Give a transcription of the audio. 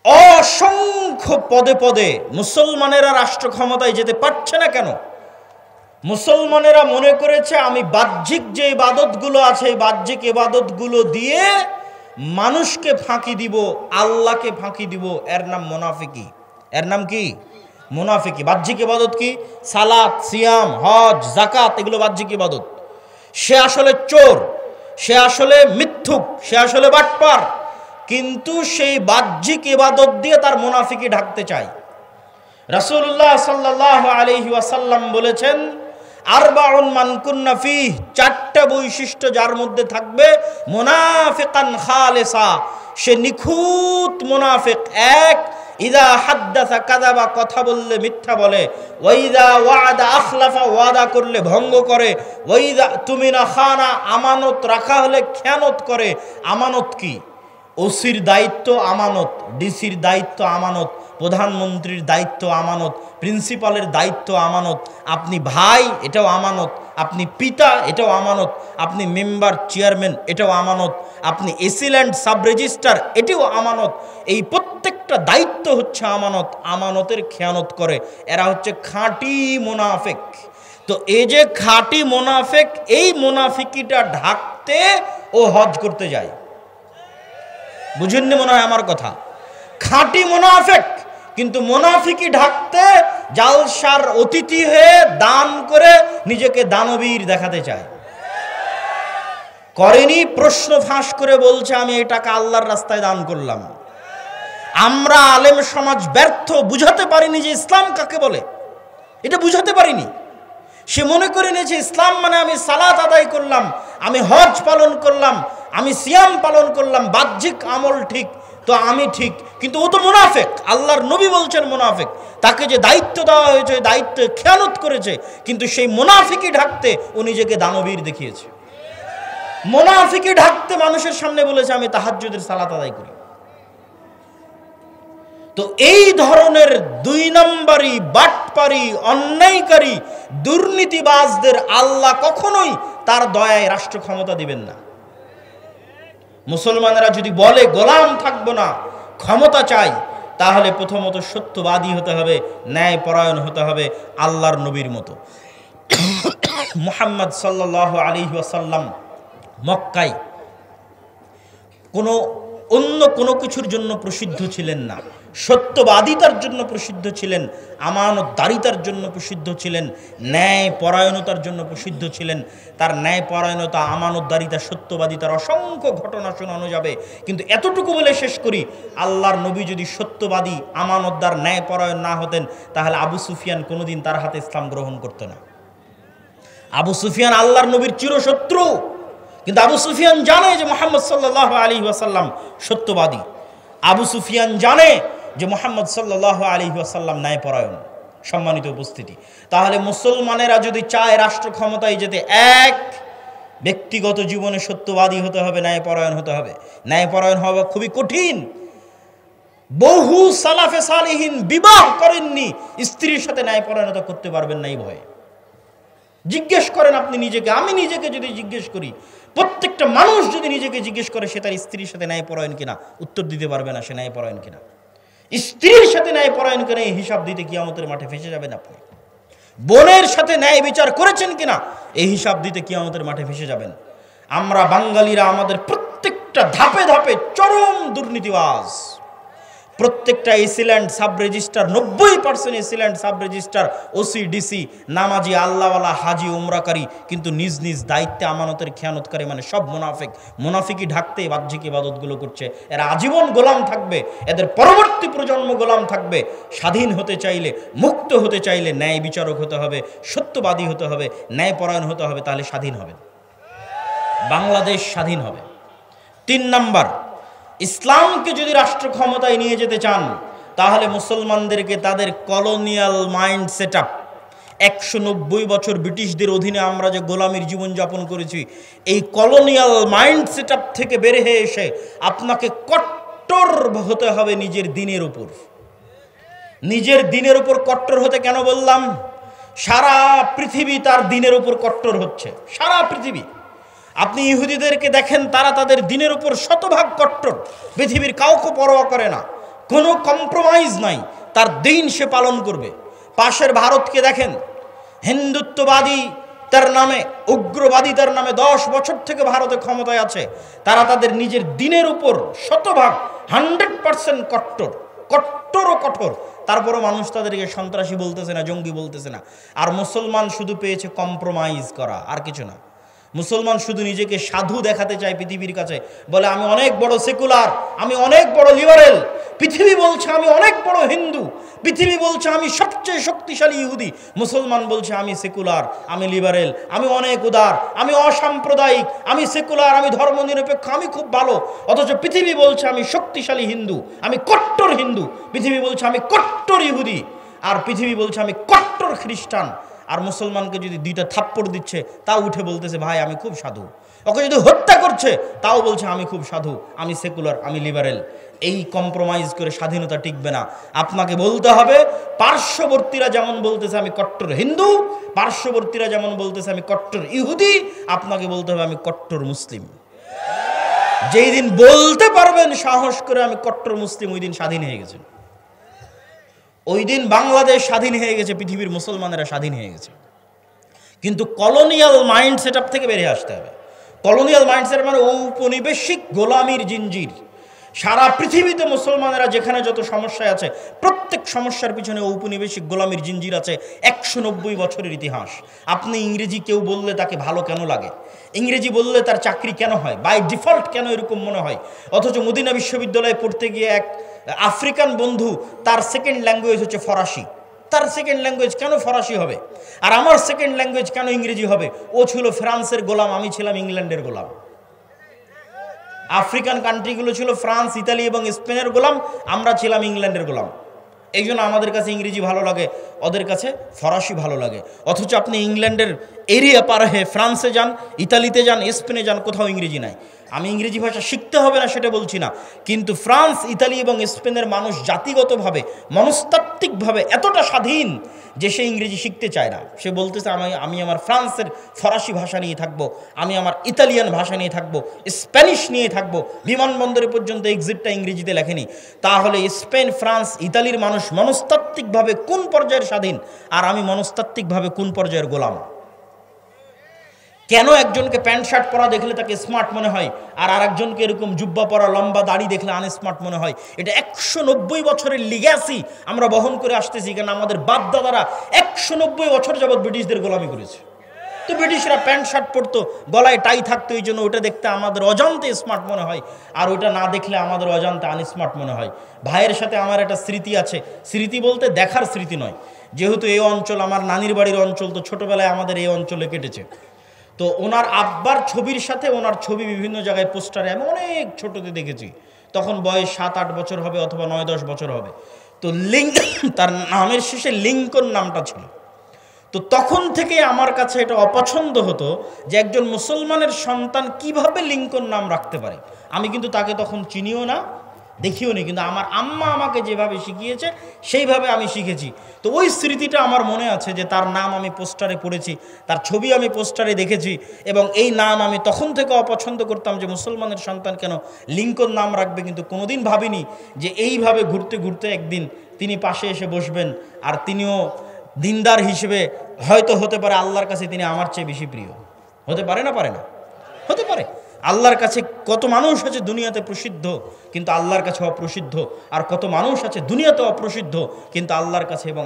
অসংখ্য পদে পদে মুসলমানেরা রাষ্ট্র ক্ষমতায় যেতে পারছে না কেন? মুসলমানেরা মনে করেছে আমি বাহ্যিক যে ইবাদতগুলো আছে এই বাহ্যিক ইবাদতগুলো দিয়ে মানুষকে ফাঁকি দিব, আল্লাহকে ফাঁকি দিব। এর নাম মুনাফিকি। এর নাম কি? মুনাফিকি। বাহ্যিক ইবাদত কি? সালাত, সিয়াম, হজ, যাকাত, এগুলো বাহ্যিক ইবাদত। সে আসলে চোর, সে আসলে মিথ্যুক, সে আসলে বাটপার, কিন্তু সেই বাহ্যিক ইবাদত দিয়ে তার মুনাফিকি ঢাকতে চায়। রাসূলুল্লাহ সাল্লাল্লাহু আলাইহি ওয়াসাল্লাম বলেছেন, আরবাউন মান কুন্না ফিহ, চারটা বৈশিষ্ট্য যার মধ্যে থাকবে, মুনাফিকান খালিসা, সে নিখুঁত মুনাফিক। এক, ইযা হাদ্দাসা কাযাবা, কথা বললে মিথ্যা বলে। ওয়া ইযা ওয়া'আদা আখলাফা, ওয়াদা করলে ভঙ্গ করে। ওয়া ইযা তুমিনা খানা, আমানত রাখা হলে খেয়ানত করে। আমানত কি? ওসির দায়িত্ব আমানত, ডিসির দায়িত্ব আমানত, প্রধানমন্ত্রীর দায়িত্ব আমানত, প্রিন্সিপালের দায়িত্ব আমানত, আপনি ভাই এটাও আমানত, আপনি পিতা এটাও আমানত, আপনি মেম্বার চেয়ারম্যান এটাও আমানত, আপনি এসিল্যান্ড সাব রেজিস্ট্রার এটাও আমানত। এই প্রত্যেকটা দায়িত্ব হচ্ছে আমানত। আমানতের খেয়ানত করে। এরা হচ্ছে খাঁটি মুনাফিক। তো এই যে খাঁটি মুনাফিক, এই মুনাফিকিটা ঢাকতে ও হজ করতে যায়। বুঝেননি মনে হয় আমার কথা? খাঁটি মুনাফিক, কিন্তু মুনাফিকি ঢাকতে জালসার অতিথি হয়ে দান করে নিজেকে দানবীর দেখাতে চায়। করেনি, প্রশ্ন ফাঁস করে বলছে আমি এই টাকা আল্লাহর রাস্তায় দান করলাম। আমরা আলেম সমাজ ব্যর্থ, বুঝাতে পারিনি যে ইসলাম কাকে বলে। এটা বুঝাতে পারিনি। সে মনে করে নিয়েছে ইসলাম মানে আমি সালাত আদায় করলাম, আমি হজ পালন করলাম, আমি সিয়াম পালন করলাম, বাহ্যিক আমল ঠিক, তো আমি ঠিক। কিন্তু ও তো মুনাফিক। আল্লাহর নবী বলছেন মুনাফিক। তাকে যে দায়িত্ব দেওয়া হয়েছে ওই দায়িত্বে খেয়ানত করেছে, কিন্তু সেই মুনাফিকি ঢাকতে ও নিজেকে দানবীর দেখিয়েছে। মুনাফিকি ঢাকতে মানুষের সামনে বলেছে আমি তাহাজ্জুদের সালাত আদায় করি। তো এই ধরনের দুই নম্বরই বাটপারি, অন্যায়কারী, দুর্নীতিবাজদের আল্লাহ কখনোই তার দয়ায় রাষ্ট্র ক্ষমতা দিবেন না। মুসলমানেরা যদি বলে গোলাম থাকবো না, ক্ষমতা চাই, তাহলে প্রথমত সত্যবাদী হতে হবে, ন্যায়পরায়ণ হতে হবে, আল্লাহর নবীর মতো। মুহাম্মদ সাল্লাল্লাহু আলাইহি ওয়াসাল্লাম মক্কায় অন্য কোনো কিছুর জন্য প্রসিদ্ধ ছিলেন না। সত্যবাদিতার জন্য প্রসিদ্ধ ছিলেন, আমানতদারিতার জন্য প্রসিদ্ধ ছিলেন, ন্যায়পরায়ণতার জন্য প্রসিদ্ধ ছিলেন। তার ন্যায়পরায়ণতা, আমানতদারিতা, সত্যবাদিতার অসংখ্য ঘটনা শোনানো যাবে, কিন্তু এতটুকু বলে শেষ করি, আল্লাহর নবী যদি সত্যবাদী, আমানতদার, ন্যায়পরায়ণ না হতেন, তাহলে আবু সুফিয়ান কোনোদিন তার হাতে ইসলাম গ্রহণ করতো না। আবু সুফিয়ান আল্লাহর নবীর চিরশত্রু, কিন্তু আবু সুফিয়ান জানে যে মুহাম্মদ সাল্লাল্লাহু আলাইহি ওয়াসাল্লাম সত্যবাদী। আবু সুফিয়ান জানে যে মুহাম্মদ সাল্লাল্লাহু আলাইহি ওয়াসাল্লাম ন্যায়পরায়ণ। সম্মানিত উপস্থিতি, তাহলে মুসলমানেরা যদি চায় রাষ্ট্র ক্ষমতায় যেতে, এক, ব্যক্তিগত জীবনে সত্যবাদী হতে হবে, ন্যায়পরায়ণ হতে হবে। ন্যায়পরায়ণ হওয়া খুবই কঠিন। বহু সালাফে সালিহিন বিবাহ করেননি, স্ত্রীর সাথে ন্যায়পরায়ণতা করতে পারবেন না এই ভয়ে। জিজ্ঞেস করেন আপনি নিজেকে, আমি নিজেকে যদি জিজ্ঞেস করি, প্রত্যেকটা মানুষ যদি নিজেকে জিজ্ঞেস করে সে তার স্ত্রীর সাথে ন্যায়পরায়ণ কিনা, উত্তর দিতে পারবে না সে ন্যায়পরায়ণ কিনা। স্ত্রীর সাথে ন্যায়পরায়ণ কিনা এই হিসাব দিতে কিয়ামতের মাঠে ফেসে যাবেন আপনি। বোনের সাথে ন্যায় বিচার করেছেন কিনা এই হিসাব দিতে কিয়ামতের মাঠে ফেসে যাবেন। আমরা বাঙালিরা আমাদের প্রত্যেকটা ধাপে ধাপে চরম দুর্নীতিবাজ। প্রত্যেকটা AC land sub registrar, 90% AC land sub registrar, OC, DC, নামাজি, আল্লাহওয়ালা, হাজি, উমরাকারী, কিন্তু নিজ নিজ দায়িত্বে আমানতের খেয়ানতকারী, মানে সব মুনাফিক। মুনাফিকি ঢাকতে বাহ্যিক ইবাদতগুলো করছে। এরা আজীবন গোলাম থাকবে, এদের পরবর্তী প্রজন্ম গোলাম থাকবে। স্বাধীন হতে চাইলে, মুক্ত হতে চাইলে ন্যায় বিচারক হতে হবে, সত্যবাদী হতে হবে, ন্যায়পরায়ণ হতে হবে, তাহলে স্বাধীন হবে, বাংলাদেশ স্বাধীন হবে। 3 নাম্বার, ইসলামকে যদি রাষ্ট্র ক্ষমতায় নিয়ে যেতে চান, তাহলে মুসলমানদেরকে তাদের কলোনিয়াল মাইন্ড সেট আপ, 190 বছর ব্রিটিশদের অধীনে আমরা যে গোলামির জীবনযাপন করেছি, এই কলোনিয়াল মাইন্ড সেট আপ থেকে বের হয়ে এসে আপনাকে কট্টর হতে হবে নিজের দিনের উপর। নিজের দিনের উপর কট্টর হতে কেন বললাম? সারা পৃথিবী তার দিনের উপর কট্টর হচ্ছে, সারা পৃথিবী। আপনি ইহুদিদেরকে দেখেন, তারা তাদের দিনের উপর শতভাগ কট্টর, পৃথিবীর কাউকে পরোয়া করে না। কোনো কম্প্রোমাইজ নাই, তার দিন সে পালন করবে। পাশের ভারতকে দেখেন, হিন্দুত্ববাদী তার নামে, উগ্রবাদী তার নামে 10 বছর থেকে ভারতে ক্ষমতায় আছে। তারা তাদের নিজের দিনের উপর 100% 100% কট্টর, কট্টর ও কঠোর। তারপরও মানুষ তাদেরকে সন্ত্রাসী বলতেছে না, জঙ্গি বলতেছে না। আর মুসলমান শুধু পেয়েছে কম্প্রোমাইজ করা, আর কিছু না। মুসলমান শুধু নিজেকে সাধু দেখাতে চায় পৃথিবীর কাছে, বলে আমি অনেক বড় সেকুলার, আমি অনেক বড় লিবারেল। পৃথিবী বলছে আমি অনেক বড় হিন্দু, পৃথিবী বলছে আমি সবচেয়ে শক্তিশালী ইহুদি। মুসলমান বলছে আমি সেকুলার, আমি লিবারেল, আমি অনেক উদার, আমি অসাম্প্রদায়িক, আমি সেকুলার, আমি ধর্মনিরপেক্ষ, আমি খুব ভালো। অথচ পৃথিবী বলছে আমি শক্তিশালী হিন্দু, আমি কট্টর হিন্দু। পৃথিবী বলছে আমি কট্টর ইহুদি, আর পৃথিবী বলছে আমি কট্টর খ্রিস্টান। আর মুসলমানকে যদি 2টা থাপ্পড় দিচ্ছে তাও উঠে বলতেছে ভাই আমি খুব সাধু। ওকে যদি হত্যা করছে তাও বলছে আমি খুব সাধু, আমি সেকুলার, আমি লিবারেল। এই কম্প্রোমাইজ করে স্বাধীনতা টিকবে না। আপনাকে বলতে হবে, পার্শ্ববর্তীরা যেমন বলতেছে আমি কট্টর হিন্দু, পার্শ্ববর্তীরা যেমন বলতেছে আমি কট্টর ইহুদি, আপনাকে বলতে হবে আমি কট্টর মুসলিম। যেই দিন বলতে পারবেন সাহস করে আমি কট্টর মুসলিম, ওই দিন স্বাধীন হয়ে গেছেন। ওই দিন বাংলাদেশ স্বাধীন হয়ে গেছে, পৃথিবীর মুসলমানেরা স্বাধীন হয়ে গেছে। কিন্তু কলোনিয়াল মাইন্ড সেটআপ থেকে বেরিয়ে আসতে হবে। কলোনিয়াল মাইন্ড সেট মানে ঔপনিবেশিক গোলামির জিঞ্জির। সারা পৃথিবীতে মুসলমানেরা যেখানে যত সমস্যায় আছে, প্রত্যেক সমস্যার পিছনে ঔপনিবেশিক গোলামির জিঞ্জির আছে। 190 বছরের ইতিহাস। আপনি ইংরেজি কেউ বললে তাকে ভালো কেন লাগে? ইংরেজি বললে তার চাকরি কেন হয়? বাই ডিফল্ট কেন এরকম মনে হয়? অথচ মদিনা বিশ্ববিদ্যালয়ে পড়তে গিয়ে এক আফ্রিকান বন্ধু, তার সেকেন্ড ল্যাঙ্গুয়েজ হচ্ছে ফরাসি। তার সেকেন্ড ল্যাঙ্গুয়েজ কেন ফরাসি হবে? আর আমার সেকেন্ড ল্যাঙ্গুয়েজ কেন ইংরেজি হবে? ও ছিল ফ্রান্সের গোলাম, আমি ছিলাম ইংল্যান্ডের গোলাম। আফ্রিকান কান্ট্রিগুলো ছিল ফ্রান্স, ইতালি এবং স্পেনের গোলাম, আমরা ছিলাম ইংল্যান্ডের গোলাম। এই জন্য আমাদের কাছে ইংরেজি ভালো লাগে, ওদের কাছে ফরাসি ভালো লাগে। অথচ আপনি ইংল্যান্ডের এরিয়া পার হয়ে ফ্রান্সে যান, ইতালিতে যান, স্পেনে যান, কোথাও ইংরেজি নাই। আমি ইংরেজি ভাষা শিখতে হবে না সেটা বলছি না, কিন্তু ফ্রান্স, ইতালি এবং স্পেনের মানুষ জাতিগতভাবে, মনস্তাত্ত্বিকভাবে এতটা স্বাধীন যে সে ইংরেজি শিখতে চায় না। সে বলতেছে আমি আমার ফ্রান্সের ফরাসি ভাষা নিয়ে থাকবো, আমি আমার ইতালিয়ান ভাষা নিয়ে থাকবো, স্প্যানিশ নিয়ে থাকবো। বিমানবন্দরে পর্যন্ত এক্সিটটা ইংরেজিতে লেখেনি। তাহলে স্পেন, ফ্রান্স, ইতালির মানুষ মনস্তাত্ত্বিকভাবে কোন পর্যায়ের স্বাধীন, আর আমি মনস্তাত্ত্বিকভাবে কোন পর্যায়ের গোলাম? কেন একজনকে প্যান্ট শার্ট পরা দেখলে তাকে স্মার্ট মনে হয়, আর আরেকজনকে এরকম জুব্বা পরা, লম্বা দাড়ি দেখলে আনস্মার্ট মনে হয়? এটা 190 বছরের লিগ্যাসি আমরা বহন করে আসতেছি। কারণ আমাদের বাপ দাদারা 190 বছর যাবৎ ব্রিটিশদের গোলামি করেছে। তো ব্রিটিশরা প্যান্ট শার্ট পরতো, গলায় টাই থাকতো, এই জন্য ওটা দেখতে আমাদের অজান্তে স্মার্ট মনে হয়, আর ওটা না দেখলে আমাদের অজান্তে আনস্মার্ট মনে হয়। ভাইয়ের সাথে আমার একটা স্মৃতি আছে। স্মৃতি বলতে দেখার স্মৃতি নয়, যেহেতু এই অঞ্চল আমার নানির বাড়ির অঞ্চল, তো ছোটবেলায় আমাদের এই অঞ্চলে কেটেছে। তো ওনার আব্বার ছবির সাথে ওনার ছবি বিভিন্ন জায়গায় পোস্টারে আমি অনেক ছোটতে দেখেছি। তখন বয়স 7-8 বছর হবে, অথবা 9-10 বছর হবে। তো তার নামের শেষে লিঙ্কন নামটা ছিল। তো তখন থেকে আমার কাছে এটা অপছন্দ হতো যে একজন মুসলমানের সন্তান কিভাবে লিঙ্কন নাম রাখতে পারে। আমি কিন্তু তাকে তখন চিনিও না, দেখিও নি, কিন্তু আমার আম্মা আমাকে যেভাবে শিখিয়েছে সেইভাবে আমি শিখেছি। তো ওই স্মৃতিটা আমার মনে আছে যে তার নাম আমি পোস্টারে পড়েছি, তার ছবি আমি পোস্টারে দেখেছি, এবং এই নাম আমি তখন থেকে অপছন্দ করতাম যে মুসলমানের সন্তান কেন লিঙ্কন নাম রাখবে। কিন্তু কোনোদিন ভাবিনি যে এইভাবে ঘুরতে ঘুরতে একদিন তিনি পাশে এসে বসবেন, আর তিনিও দিনদার হিসেবে হয়তো হতে পারে আল্লাহর কাছে তিনি আমার চেয়ে বেশি প্রিয়। হতে পারে না? পারে না? হতে পারে। আল্লাহর কাছে কত মানুষ আছে দুনিয়াতে প্রসিদ্ধ কিন্তু আল্লাহর কাছে অপ্রসিদ্ধ, আর কত মানুষ আছে দুনিয়াতে অপ্রসিদ্ধ কিন্তু আল্লাহর কাছে এবং